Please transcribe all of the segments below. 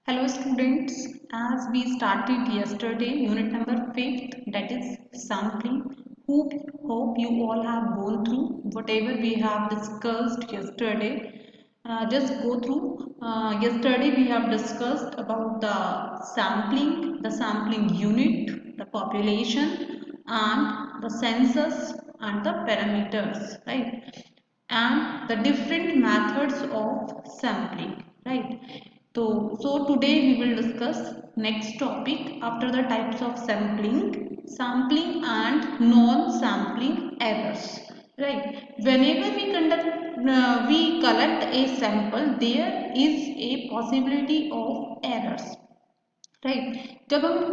Hello students, as we started yesterday, unit number 5th, that is sampling. Hope you all have gone through whatever we have discussed yesterday. Just go through. Yesterday we have discussed about the sampling unit, the population and the census and the parameters, right? And the different methods of sampling, right? So today we will discuss next topic after the types of sampling and non-sampling errors, right? Whenever we collect a sample, there is a possibility of errors, right जब हम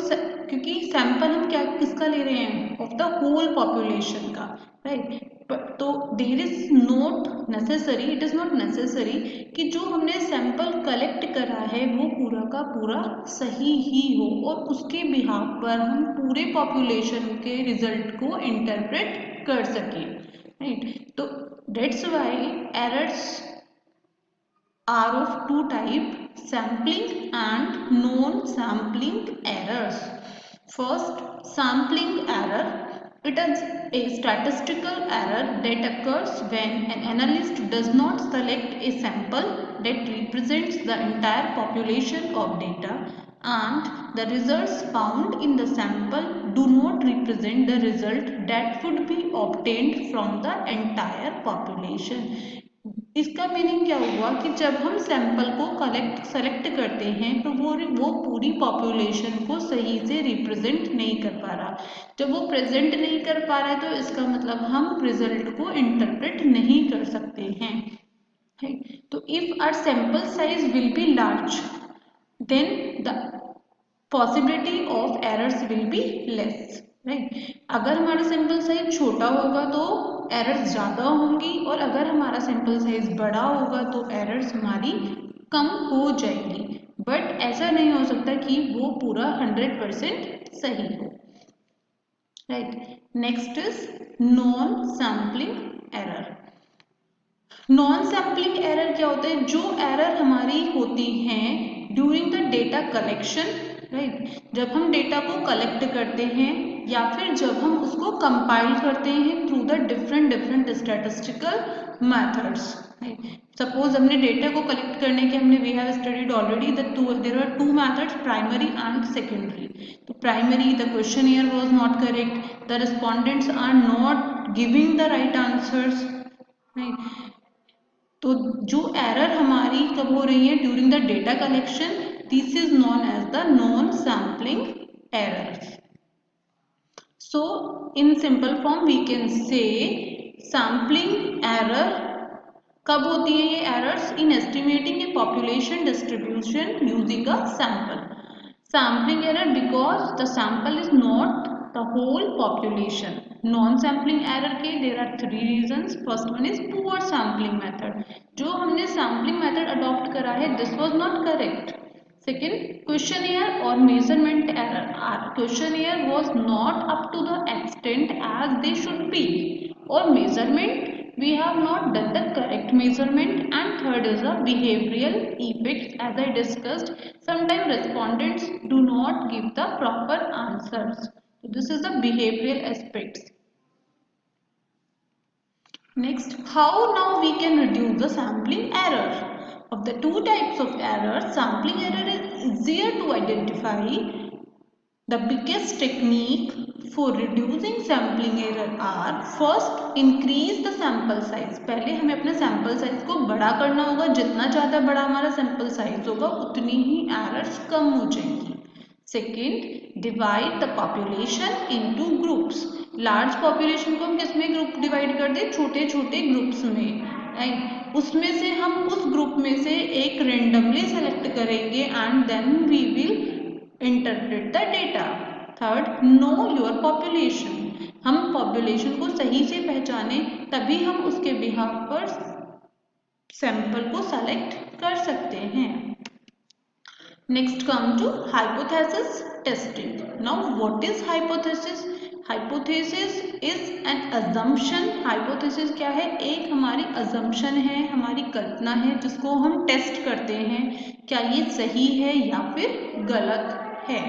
क्योंकि sample हम क्या किसका ले रहे हैं of the whole population का राइट तो there is not necessary it is not necessary कि जो हमने सैंपल कलेक्ट करा है वो पूरा का पूरा सही ही हो और उसके बिहाफ पर हम पूरे पॉपुलेशन के रिजल्ट को इंटरप्रेट कर सकें राइट तो that's why errors are of two type sampling and non-sampling errors. First, sampling error. It is a statistical error that occurs when an analyst does not select a sample that represents the entire population of data and the results found in the sample do not represent the result that would be obtained from the entire population. इसका meaning क्या हुआ कि जब हम sample को select करते हैं तो वो पूरी पॉपुलेशन को सही से रिप्रेजेंट नहीं कर पा रहा जब वो प्रेजेंट नहीं कर पा रहा है तो इसका मतलब हम रिजल्ट को इंटरप्रेट नहीं कर सकते हैं तो if our sample size will be large then the possibility of errors will be less right अगर हमारा सैंपल साइज छोटा होगा तो एरर्स ज़्यादा होंगी और अगर हमारा सैंपल साइज बड़ा होगा तो एरर्स हमारी कम हो जाएगी बट ऐसा नहीं हो सकता कि वो पूरा 100% सही हो right next is non sampling error non sampling error क्या होता है जो एरर हमारी होती हैं during the data collection right जब हम डेटा को कलेक्ट करते हैं या फिर जब हम उसको कंपाइल करते हैं through the different statistical methods suppose हमने डेटा को कलेक्ट करने के हमने we have studied already there are two methods primary and secondary तो primary the questionnaire was not correct the respondents are not giving the right answers तो जो error हमारी कब हो रही है during the data collection this is known as the non sampling errors so in simple form we can से sampling error कब होती है ये errors in estimating A population distribution using a sample sampling error because the sample is not the whole population non-sampling error के there are three reasons first one is poor sampling method जो हमने sampling method adopt करा है this was not correct second questionnaire or measurement error questionnaire was not up to the extent as they should be or measurement we have not done the correct measurement and third is a behavioral effects as I discussed sometimes respondents do not give the proper answers. This is the behavioral aspects. Next, how now we can reduce the sampling error? Of the two types of errors, sampling error is easier to identify. The biggest technique for reducing sampling error are first increase the sample size. पहले हमें अपने sample size को बड़ा करना होगा जितना ज़्यादा बड़ा हमारा sample size होगा उतनी ही errors कम हो जाएंगी. Second, divide the population into groups. Large population को हम किस में ग्रुप डिवाइड कर दें छोटे छोटे ग्रुप्स में राइट उसमें से हम उस ग्रुप में से एक रेंडमली सेलेक्ट करेंगे and then we will interpret the data third know your population हम पॉपुलेशन को सही से पहचाने तभी हम उसके बिहाफ पर सैंपल को सेलेक्ट कर सकते हैं Next come to hypothesis testing. Now what is hypothesis? Hypothesis is an assumption. Hypothesis क्या है? एक हमारी अजम्पशन है, हमारी कल्पना है जिसको हम टेस्ट करते हैं क्या ये सही है या फिर गलत है,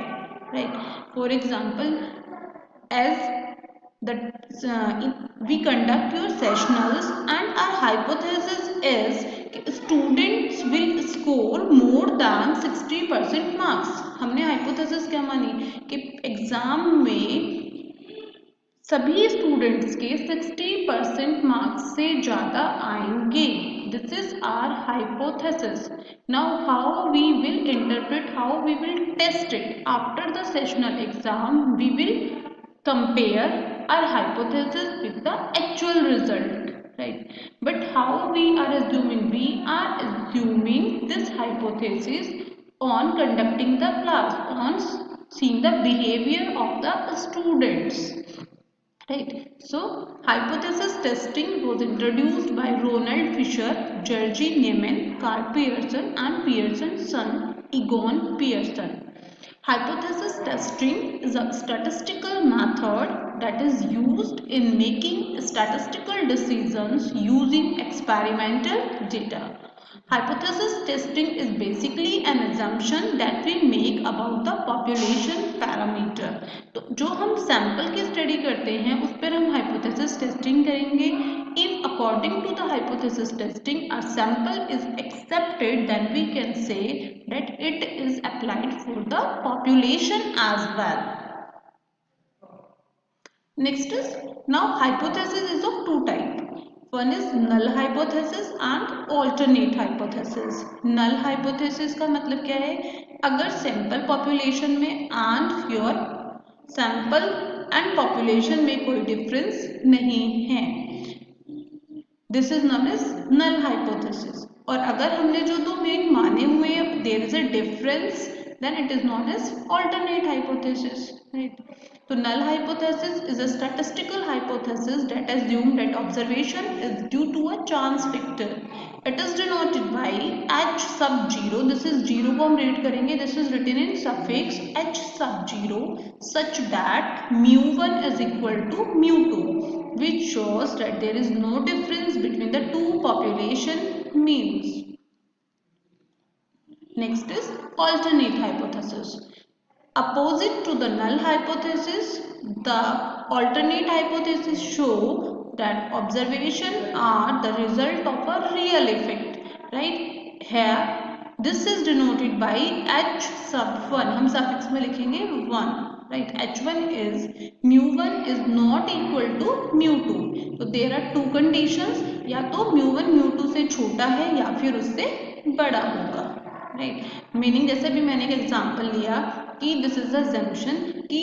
right. For example, as we conduct your sessionals and our hypothesis is students will score more than 60% marks। हमने hypothesis क्या मानी कि एग्जाम में सभी स्टूडेंट्स के 60% मार्क्स से ज़्यादा आएंगे। This is our hypothesis. Now how we will interpret, how we will test it after the sessional exam, we will compare our hypothesis with the actual result, right? But how we are assuming? We are assuming this hypothesis on conducting the class, on seeing the behavior of the students, right? So hypothesis testing was introduced by Ronald Fisher, George Niemann, Carl Pearson and Pearson's son Egon Pearson. Hypothesis testing is a statistical method that is used in making statistical decisions using experimental data. Hypothesis testing is basically an assumption that we make about the population parameter. तो जो हम sample की study करते हैं उस पर हम hypothesis testing करेंगे। If according to the hypothesis testing a sample is accepted, then we can say that it is applied for the population as well. Next is, now hypothesis is of two types. One is null hypothesis and alternate hypothesis. Null hypothesis का मतलब क्या है? अगर sample population में and your sample and population में कोई difference नहीं है, this is known as null hypothesis. और अगर हमने जो दो मेन माने हुए हैं there is a difference, then it is known as alternate hypothesis, right? So null hypothesis is a statistical hypothesis that assumes that observation is due to a chance factor. It is denoted by h sub 0. This is 0 को हम rate करेंगे, this is written in suffix h sub 0 such that mu1 is equal to mu2, which shows that there is no difference between the two population means. Next is alternate hypothesis. Opposite to the null hypothesis, the alternate hypothesis show that observation are the result of a real effect, right? Here this is denoted by h sub 1. हम suffix में लिखेंगे 1, right? h1 is mu1 is not equal to mu2. तो there are two conditions, या तो mu1 mu2 से छोटा है या फिर उससे बड़ा होगा, राइट। मीनिंग जैसे भी मैंने एक एग्जांपल लिया कि दिस इज अजम्पशन कि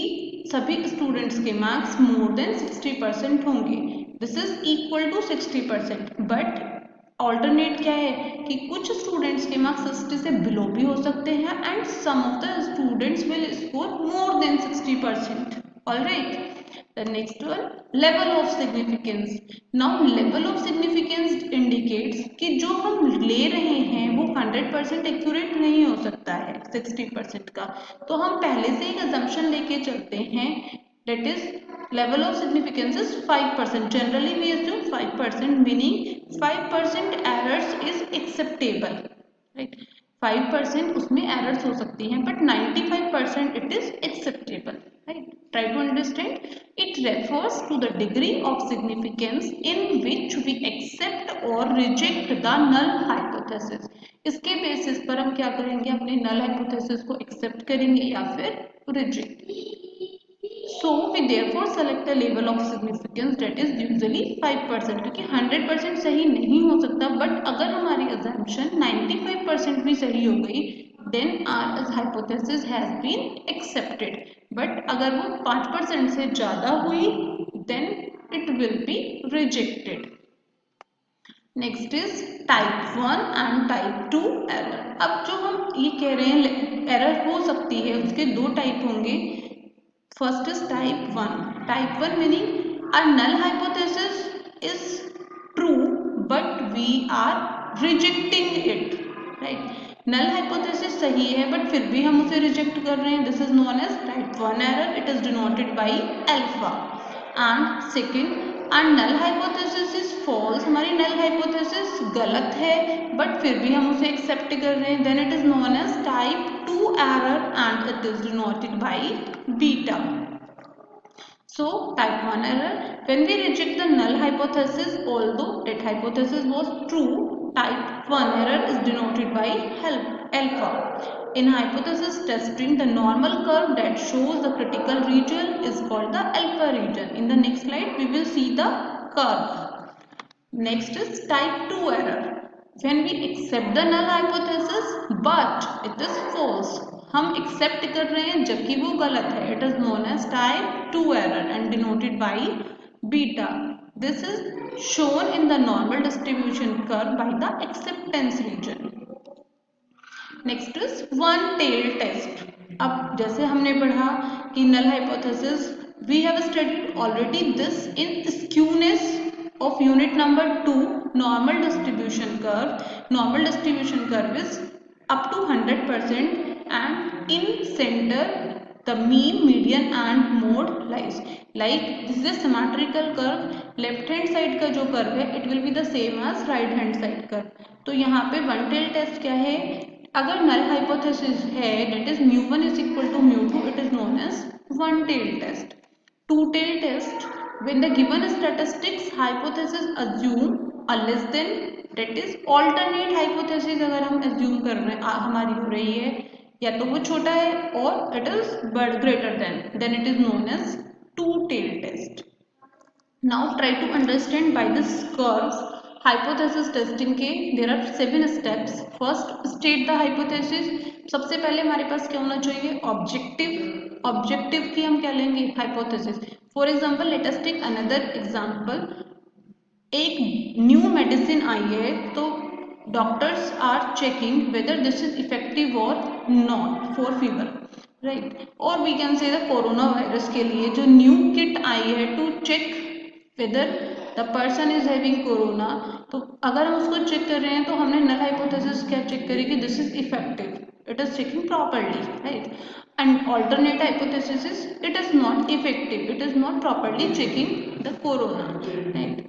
सभी स्टूडेंट्स के मार्क्स मोर देन 60% होंगे, this is equal to 60%। But alternate क्या है कि कुछ स्टूडेंट्स के मार्क्स 60 से बिलो भी हो सकते हैं and some of the students will score more than 60%, alright. The next one, level of significance. Now level of significance indicates कि जो हम ले रहे हैं वो 100% एक्यूरेट नहीं हो सकता है 60% का, तो हम पहले से एक assumption लेके चलते हैं, that is level of significance is 5%. Generally we assume 5%, meaning 5% errors is acceptable, right? 5% उसमें errors हो सकती हैं but 95% it is acceptable, right? Try to understand. It refers to the degree of significance in which we accept or reject the null hypothesis. इसके basis पर हम क्या करेंगे, अपने null hypothesis को accept करेंगे या फिर reject. So we therefore select the level of significance that is usually 5%, क्योंकि 100% सही नहीं हो सकता, बट अगर हमारी assumption 95% भी सही हो गई then our hypothesis has been accepted. But अगर वो 5% से ज़्यादा हुई then it will be rejected. Next is type 1 and type 2 error. अब जो हम ये कह रहे हैं एरर हो सकती है उसके दो टाइप होंगे। First is type 1. Type 1 meaning our null hypothesis is true but we are rejecting it, right? Null hypothesis सही है बट फिर भी हम उसे रिजेक्ट कर रहे हैं, this is known as type 1 error, it is denoted by alpha. And second, and null hypothesis is false, हमारी नल हाइपोथेसिस गलत है बट फिर भी हम उसे एक्सेप्ट कर रहे हैं, then it is known as type 2 error and it is denoted by beta. So type 1 error, when we reject the null hypothesis although that hypothesis was true, type 1 error is denoted by alpha. In hypothesis testing, the normal curve that shows the critical region is called the alpha region. In the next slide, we will see the curve. Next is type 2 error. When we accept the null hypothesis but it is false, हम accept कर रहे हैं जबकि वो गलत है, it is known as type 2 error and denoted by beta. This is shown in the normal distribution curve by the acceptance region. Next is one tail test. अब जैसे हमने पढ़ा कि null hypothesis, we have studied already this in skewness of unit number 2 normal distribution curve. Normal distribution curve is up to 100% and in center the mean, median and mode lies. Like this is a symmetrical curve. Left hand side का जो curve है it will be the same as right hand side curve. तो यहाँ पे one tail test क्या है, अगर null hypothesis है that is mu1 is equal to mu2, it is known as one tail test. Two tail test, when the given statistics hypothesis assume a less than, that is alternate hypothesis अगर हम assume कर रहे हैं हमारी हो रही है या तो वो छोटा है और it is greater than, then it is known as two tail test. Now try to understand by this curve hypothesis testing के there are 7 steps. First state the hypothesis. सबसे पहले हमारे पास क्या होना चाहिए, ऑब्जेक्टिव। ऑब्जेक्टिव की हम क्या लेंगे, hypothesis. For example let us take another example, एक न्यू मेडिसिन आई है तो doctors are checking whether this is effective और नॉट फॉर फीवर, राइट। और we can say the corona virus के लिए जो न्यू किट आई है to check whether the person is having corona, तो अगर हम उसको चेक कर रहे हैं तो हमने नल हाइपोथेसिस क्या चेक करी कि this is effective, it is checking properly, right? And alternate hypothesis is it is not effective, it is not properly checking the corona, right?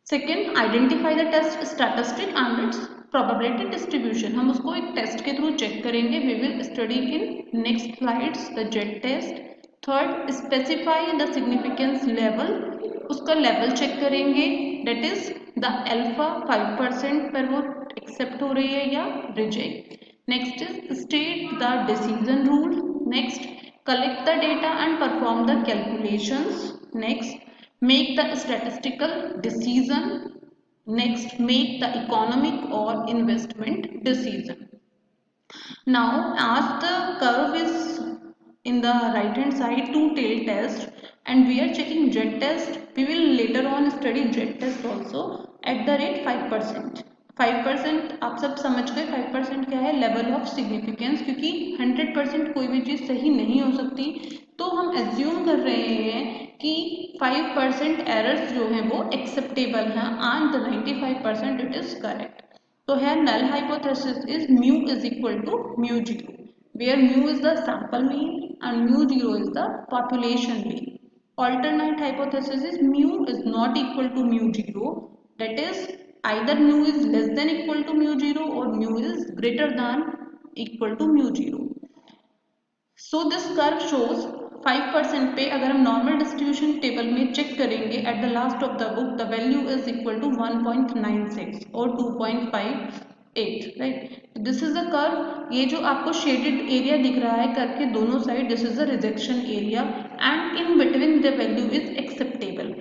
Second, identify the test statistic and its probability distribution. हम उसको एक test के through check करेंगे, we will study in next slides the jet test. Third, specify the significance level, उसका level check करेंगे, that is the alpha 5% पर वो accept हो रही है या reject. Next is state the decision rule. Next, collect the data and perform the calculations. Next, make the statistical decision. Next, make the economic or investment decision. Now, as the curve is in the right hand side, two tail test, and we are checking jet test, we will later on study jet test also at the rate 5%. 5% आप सब समझ गए, 5% क्या है, level of significance, क्योंकि 100% कोई भी चीज़ सही नहीं हो सकती, तो हम एज्यूम कर रहे हैं कि 5% एरर्स जो हैं वो एक्सेप्टेबल हैं एंड 95% इट इज करेक्ट। तो है null hypothesis is mu is equal to mu zero, where mu is the sample mean and mu zero is the population mean. Alternate hypothesis is mu is not equal to mu zero, that is either mu is less than equal to mu zero or mu is greater than equal to mu zero. So this curve shows 5% पे अगर हम normal distribution table में check करेंगे at the last of the book the value is equal to 1.96 और 2.58, right. This is the curve, ये जो आपको shaded area दिख रहा है कर्व के दोनों side, this is the rejection area and in between the value is acceptable.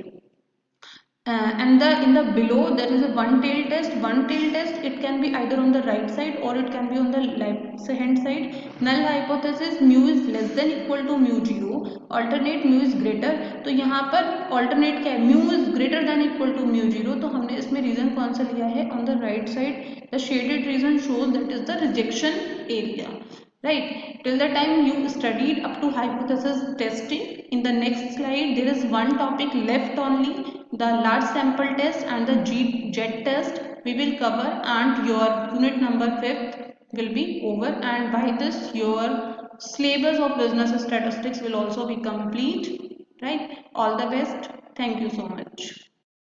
And in the below there is a one tail test. One tail test, it can be either on the right side or it can be on the left hand side. Null hypothesis mu is less than equal to mu zero, alternate mu is greater, तो यहाँ पर alternate क्या है, mu is greater than equal to mu zero, तो हमने इसमें reason कौन सा लिया है, on the right side the shaded region shows that is the rejection area, right? Till the time you studied up to hypothesis testing, in the next slide there is one topic left only, the large sample test and the jet test we will cover, and your unit number 5th will be over, and by this your syllabus of business statistics will also be complete, right? All the best. Thank you so much.